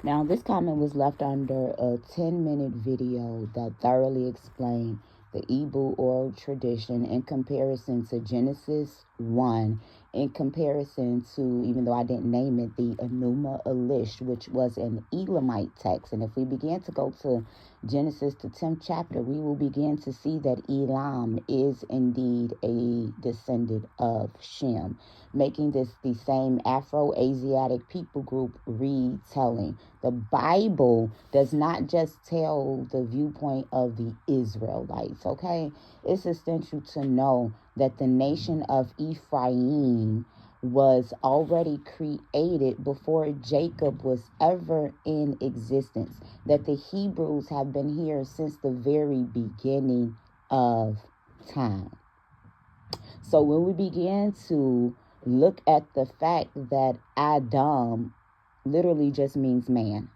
Now, this comment was left under a 10-minute video that thoroughly explained the Igbo oral tradition in comparison to Genesis 1, in comparison to, even though I didn't name it, the Enuma Elish, which was an Elamite text. And if we begin to go to Genesis, the 10th chapter, we will begin to see that Elam is indeed a descendant of Shem, making this the same Afro-Asiatic people group retelling. The Bible does not just tell the viewpoint of the Israelites, okay? It's essential to know that the nation of Ephraim was already created before Jacob was ever in existence, that the Hebrews have been here since the very beginning of time. So when we begin to look at the fact that Adam literally just means man.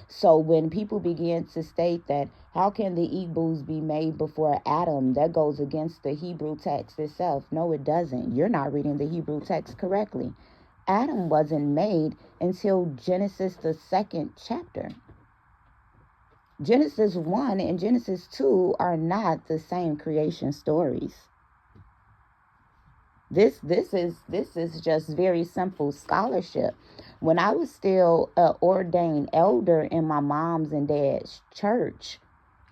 So when people begin to state that, how can the Igbos be made before Adam? That goes against the Hebrew text itself. No, it doesn't. You're not reading the Hebrew text correctly. Adam wasn't made until Genesis, the 2nd chapter. Genesis 1 and Genesis 2 are not the same creation stories. This is just very simple scholarship. When I was still an ordained elder in my mom's and dad's church,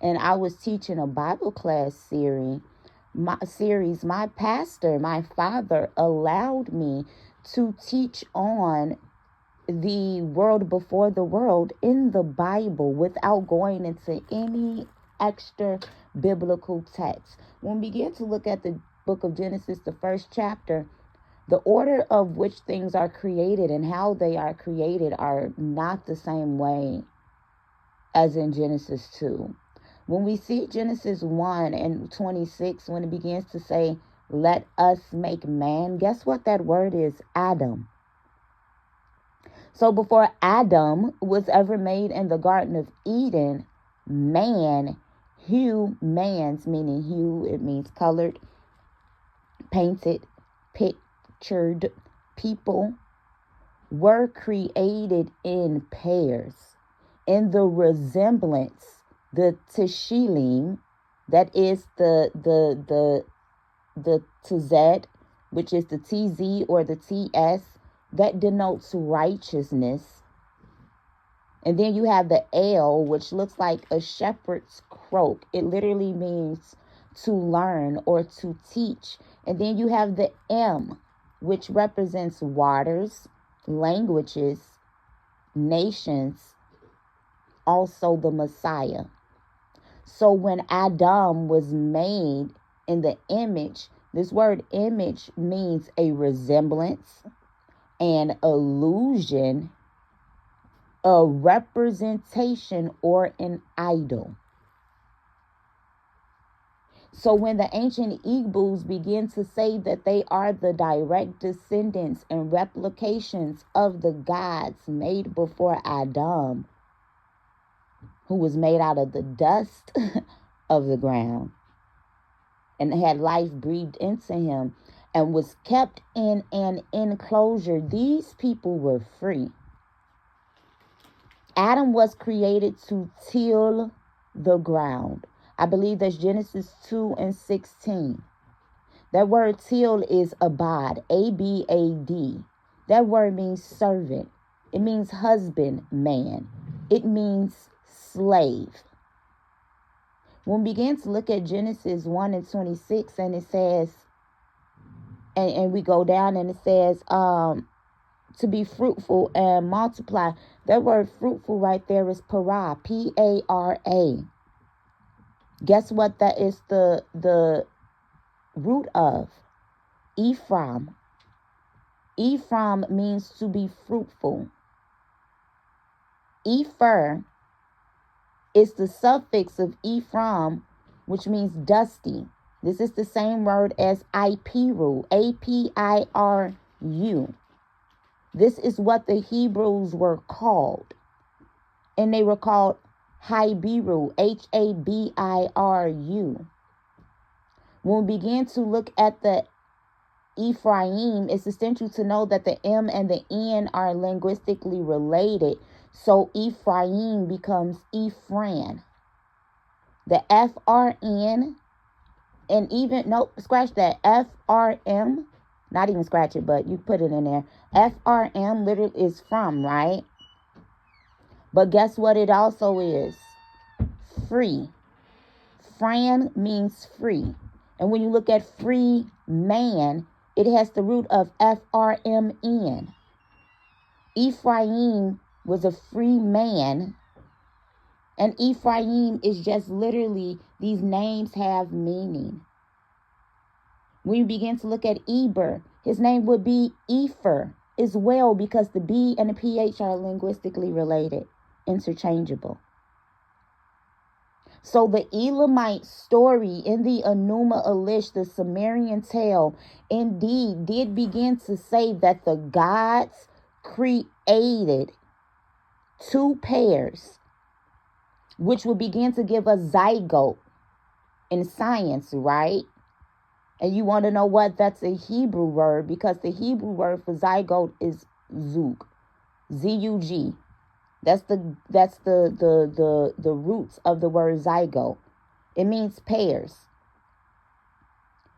and I was teaching a Bible class series, my pastor, my father, allowed me to teach on the world before the world in the Bible without going into any extra biblical text. When we begin to look at the book of Genesis, the 1st chapter, the order of which things are created and how they are created are not the same way as in Genesis 2. When we see Genesis 1 and 26, when it begins to say, let us make man, guess what that word is? Adam. So before Adam was ever made in the Garden of Eden, man, humans, meaning hue, it means colored, painted, pictured people, were created in pairs in the resemblance, the teshilim, that is the tz, which is the tz or the ts, that denotes righteousness. And then you have the L, which looks like a shepherd's croak. It literally means to learn or to teach. And then you have the M, which represents waters, languages, nations, also the Messiah. So when Adam was made in the image, this word image means a resemblance, an illusion, a representation, or an idol. So when the ancient Igbos begin to say that they are the direct descendants and replications of the gods made before Adam, who was made out of the dust of the ground and had life breathed into him and was kept in an enclosure, these people were free. Adam was created to till the ground. I believe that's Genesis 2 and 16. That word till is abad, A-B-A-D. That word means servant. It means husband, man. It means slave. When we begin to look at Genesis 1 and 26, and it says, and we go down and it says, to be fruitful and multiply. That word fruitful right there is para, P-A-R-A. Guess what that is the root of? Ephraim. Ephraim means to be fruitful. Epher is the suffix of Ephraim, which means dusty. This is the same word as Ipiru, A-P-I-R-U. This is what the Hebrews were called. And they were called Habiru, H-A-B-I-R-U. When we begin to look at the Ephraim, it's essential to know that the M and the N are linguistically related. So Ephraim becomes Ephran. The FRN, and even, nope, scratch that, FRM, not even scratch it, but you put it in there. FRM literally is from, right? But guess what it also is? Free. Fran means free. And when you look at free man, it has the root of FRMN. Ephraim was a free man. And Ephraim is just literally, these names have meaning. When you begin to look at Eber, his name would be Epher as well, because the B and the PH are linguistically related, interchangeable. So the Elamite story in the Enuma Elish, the Sumerian tale, indeed did begin to say that the gods created two pairs, which would begin to give a zygote in science, right? And you want to know what? That's a Hebrew word, because the Hebrew word for zygote is zug, Z-U-G. That's the roots of the word zygote. It means pairs.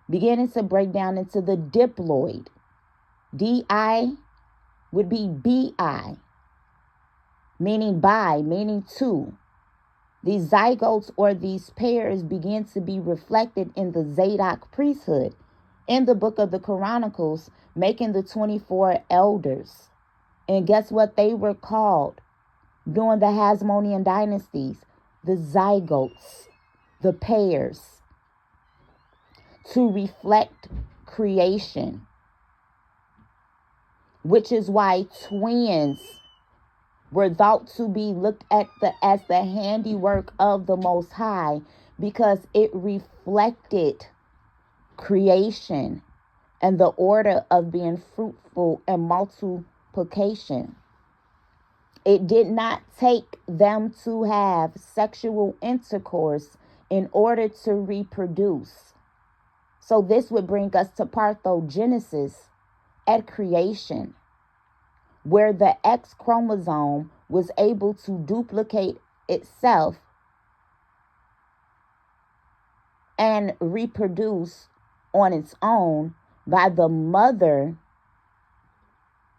Beginning to break down into the diploid. D-I would be B-I, meaning by, meaning two. These zygotes, or these pairs, begin to be reflected in the Zadok priesthood in the book of the Chronicles, making the 24 elders. And guess what they were called during the Hasmonean dynasties? The zygotes, the pairs, to reflect creation, which is why twins were thought to be looked at as the handiwork of the Most High, because it reflected creation and the order of being fruitful and multiplication. It did not take them to have sexual intercourse in order to reproduce. So this would bring us to Parthenogenesis at creation, where the X chromosome was able to duplicate itself and reproduce on its own by the mother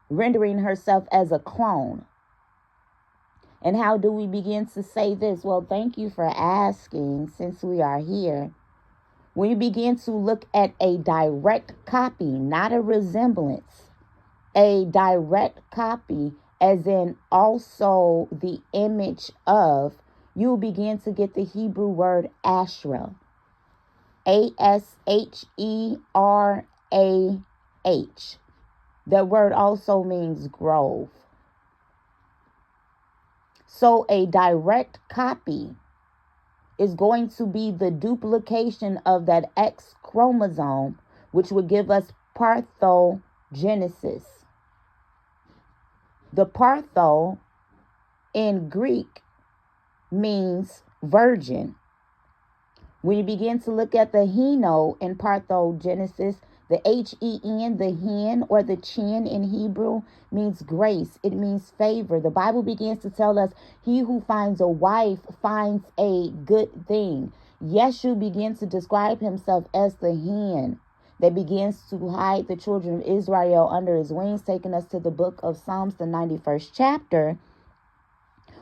rendering herself as a clone. And how do we begin to say this? Well, thank you for asking, since we are here. When you begin to look at a direct copy, not a resemblance, a direct copy, as in also the image of, you'll begin to get the Hebrew word Asherah. A-S-H-E-R-A-H. That word also means grove. So a direct copy is going to be the duplication of that X chromosome, which would give us Parthenogenesis. The partho in Greek means virgin. When you begin to look at the heno in Parthenogenesis, the H-E-N, the hen or the chin in Hebrew, means grace. It means favor. The Bible begins to tell us, he who finds a wife finds a good thing. Yeshua begins to describe himself as the hen that begins to hide the children of Israel under his wings, taking us to the book of Psalms, the 91st chapter,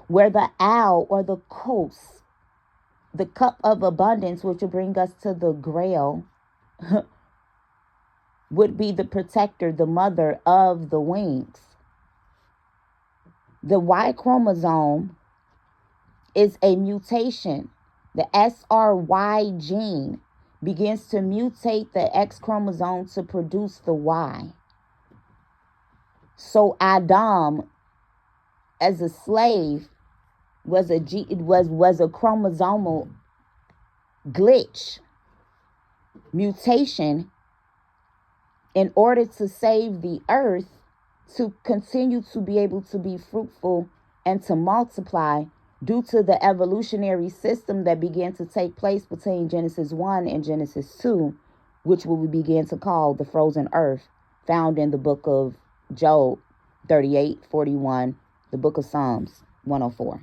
where the owl or the kos, the cup of abundance, which will bring us to the grail, would be the protector, the mother of the wings. The Y chromosome is a mutation. The SRY gene begins to mutate the X chromosome to produce the Y. So Adam, as a slave, was a chromosomal glitch, mutation, in order to save the earth, to continue to be able to be fruitful and to multiply, due to the evolutionary system that began to take place between Genesis 1 and Genesis 2, which we begin to call the frozen earth, found in the book of Job 38:41, the book of Psalms 104.